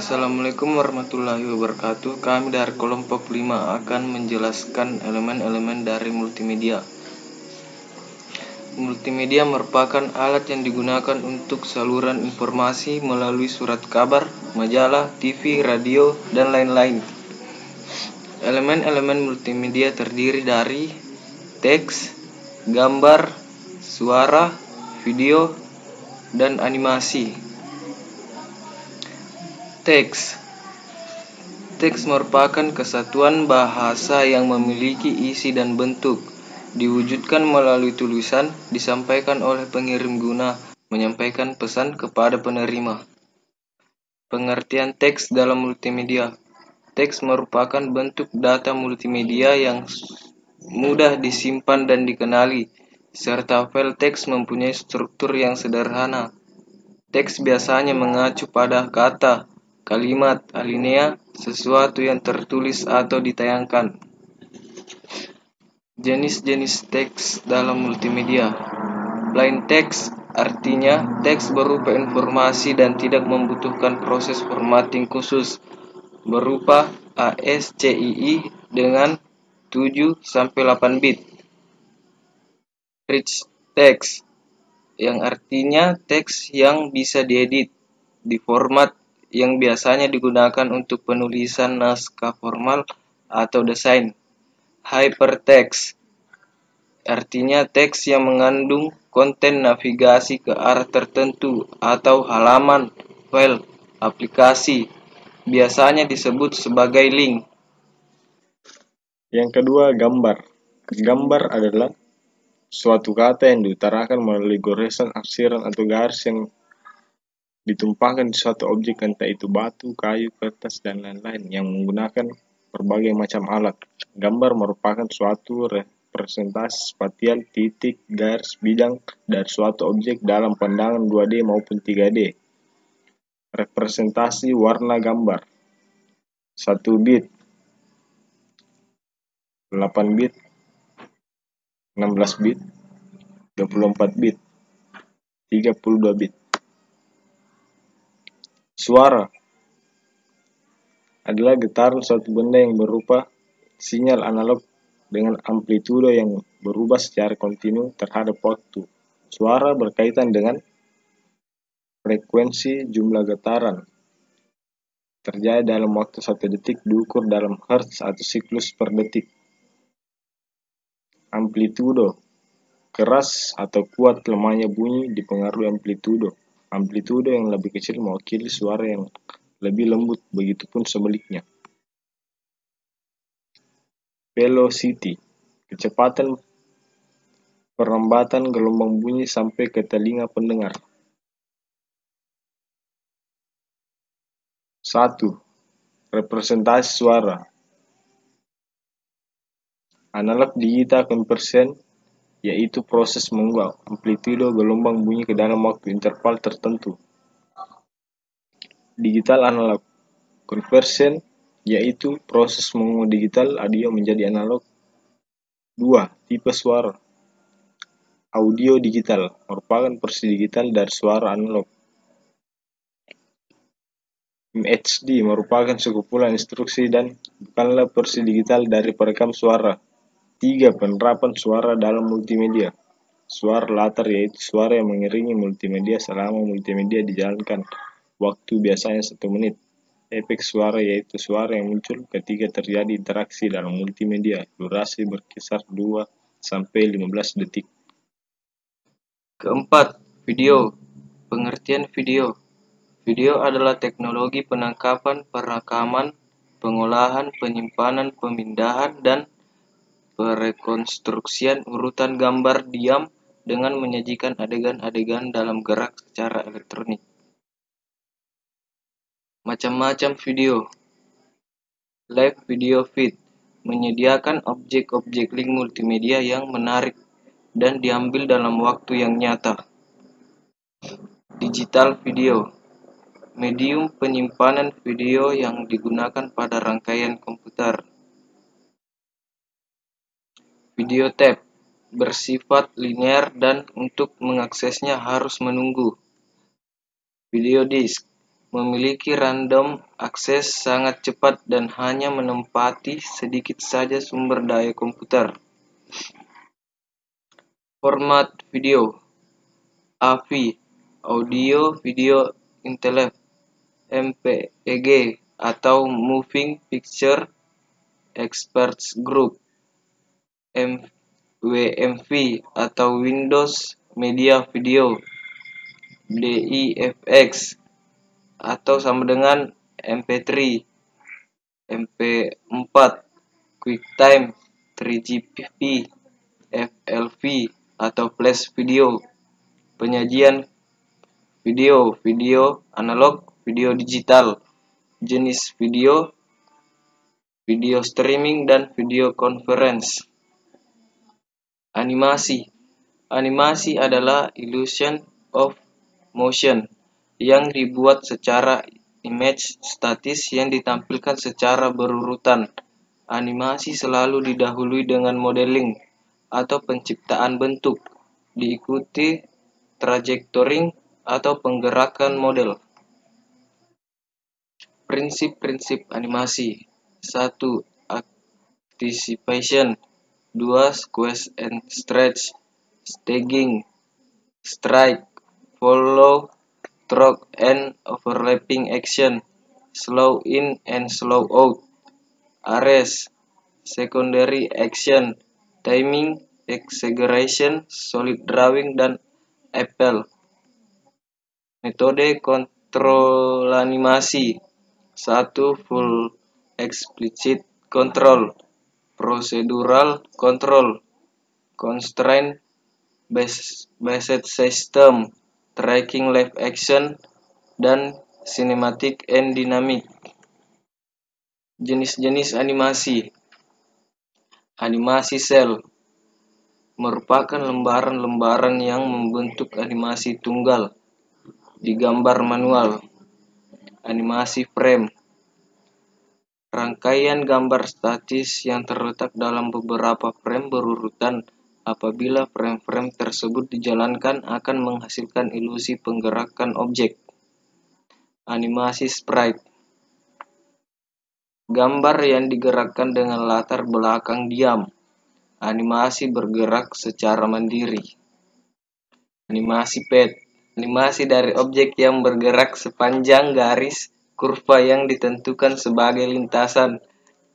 Assalamualaikum warahmatullahi wabarakatuh. Kami dari kelompok 5 akan menjelaskan elemen-elemen dari multimedia. Multimedia merupakan alat yang digunakan untuk saluran informasi melalui surat kabar, majalah, TV, radio, dan lain-lain. Elemen-elemen multimedia terdiri dari teks, gambar, suara, video, dan animasi. Teks merupakan kesatuan bahasa yang memiliki isi dan bentuk, diwujudkan melalui tulisan, disampaikan oleh pengirim guna menyampaikan pesan kepada penerima. Pengertian teks dalam multimedia. Teks merupakan bentuk data multimedia yang mudah disimpan dan dikenali, serta file teks mempunyai struktur yang sederhana. Teks biasanya mengacu pada kata, kalimat, alinea, sesuatu yang tertulis atau ditayangkan. Jenis-jenis teks dalam multimedia. Plain text artinya teks berupa informasi dan tidak membutuhkan proses formatting khusus, berupa ASCII dengan 7-8 bit. Rich text yang artinya teks yang bisa diedit, diformat, yang biasanya digunakan untuk penulisan naskah formal atau desain. Hypertext artinya teks yang mengandung konten navigasi ke arah tertentu atau halaman, file, aplikasi, biasanya disebut sebagai link. Yang kedua, gambar. Gambar adalah suatu kata yang diutarakan melalui goresan, arsiran, atau garis yang ditumpahkan di suatu objek, entah itu batu, kayu, kertas, dan lain-lain, yang menggunakan berbagai macam alat. Gambar merupakan suatu representasi spasial titik, garis, bidang dari suatu objek dalam pandangan 2D maupun 3D. Representasi warna gambar. 1 bit, 8 bit, 16 bit, 24 bit, 32 bit. Suara adalah getaran suatu benda yang berupa sinyal analog dengan amplitudo yang berubah secara kontinu terhadap waktu. Suara berkaitan dengan frekuensi jumlah getaran terjadi dalam waktu 1 detik diukur dalam hertz atau siklus per detik. Amplitudo, keras atau kuat lemahnya bunyi dipengaruhi amplitudo. Amplitudo yang lebih kecil mewakili suara yang lebih lembut, begitupun sebaliknya. Velocity, kecepatan perlambatan gelombang bunyi sampai ke telinga pendengar. 1. Representasi suara. Analog digital conversion, yaitu proses mengubah amplitudo gelombang bunyi ke dalam waktu interval tertentu. Digital analog conversion, yaitu proses mengubah digital audio menjadi analog. 2. Tipe suara. Audio digital merupakan versi digital dari suara analog. MHD merupakan sekumpulan instruksi dan bukanlah versi digital dari perekam suara. 3. Penerapan suara dalam multimedia. Suara latar, yaitu suara yang mengiringi multimedia selama multimedia dijalankan. Waktu biasanya 1 menit. Efek suara, yaitu suara yang muncul ketika terjadi interaksi dalam multimedia. Durasi berkisar 2-15 detik. Keempat, video. Pengertian video. Video adalah teknologi penangkapan, perekaman, pengolahan, penyimpanan, pemindahan, dan perekonstruksian urutan gambar diam dengan menyajikan adegan-adegan dalam gerak secara elektronik. Macam-macam video. Live video feed menyediakan objek-objek link multimedia yang menarik dan diambil dalam waktu yang nyata. Digital video, medium penyimpanan video yang digunakan pada rangkaian komputer. Video tape bersifat linear dan untuk mengaksesnya harus menunggu. Video disk memiliki random akses sangat cepat dan hanya menempati sedikit saja sumber daya komputer. Format video AV, Audio Video Interleave, MPEG atau Moving Picture Experts Group, WMV atau Windows Media Video, DIFX atau sama dengan MP3, MP4, QuickTime, 3GP, FLV atau Flash Video. Penyajian video, video analog, video digital, jenis video, video streaming dan video conference. Animasi. Animasi adalah illusion of motion yang dibuat secara image statis yang ditampilkan secara berurutan. Animasi selalu didahului dengan modeling atau penciptaan bentuk, diikuti trajectoring atau penggerakan model. Prinsip-prinsip animasi. 1. Anticipation. 2. Squeeze and stretch. Staging. Strike. Follow. Stroke and overlapping action. Slow in and slow out. Arrest. Secondary action. Timing. Exaggeration. Solid drawing dan appel. Metode kontrol animasi. 1. Full explicit control, procedural control, constraint based system, tracking live action, dan cinematic and dynamic. Jenis-jenis animasi. Animasi sel merupakan lembaran-lembaran yang membentuk animasi tunggal di gambar manual. Animasi frame, rangkaian gambar statis yang terletak dalam beberapa frame berurutan. Apabila frame-frame tersebut dijalankan akan menghasilkan ilusi penggerakan objek. Animasi sprite, gambar yang digerakkan dengan latar belakang diam. Animasi bergerak secara mandiri. Animasi pad, animasi dari objek yang bergerak sepanjang garis kurva yang ditentukan sebagai lintasan.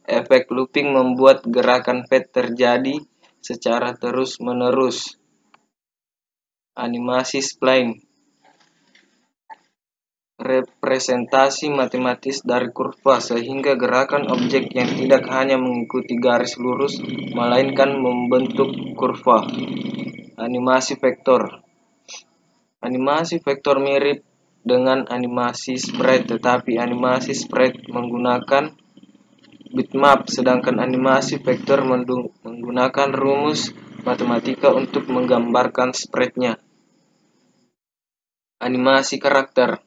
Efek looping membuat gerakan pad terjadi secara terus-menerus. Animasi spline, representasi matematis dari kurva sehingga gerakan objek yang tidak hanya mengikuti garis lurus melainkan membentuk kurva. Animasi vektor, animasi vektor mirip dengan animasi sprite, tetapi animasi sprite menggunakan bitmap, sedangkan animasi vektor menggunakan rumus matematika untuk menggambarkan sprite-nya. Animasi karakter.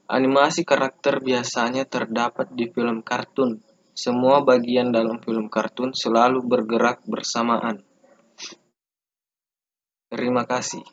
Animasi karakter biasanya terdapat di film kartun. Semua bagian dalam film kartun selalu bergerak bersamaan. Terima kasih.